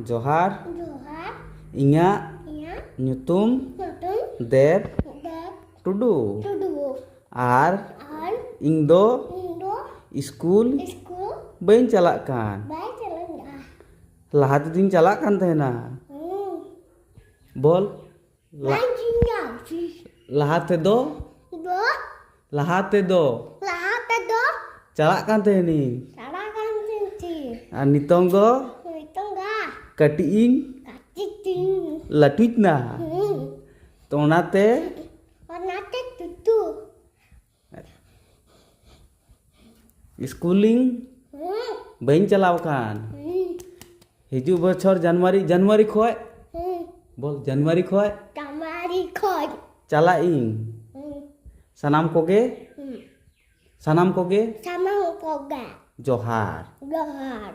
जोहार जोहार इन्या इया nyutum Natun Deb Dev Tudu Tudu ar are ing do Indo school school bain calak kan bye चलंगा laha tin calak kan tehna bol लाइंगा laha te do दो लाते दो calak kan tehni सारा काम चिंची ar nitong go इतंगा kati ing काचिटिंग latut na to onate और नाते तुतु schooling bain calaw kan hiju bochor Januari khoj bol Januari khoj हमारी खोज cala ing sanam koge sama poga johar जोहार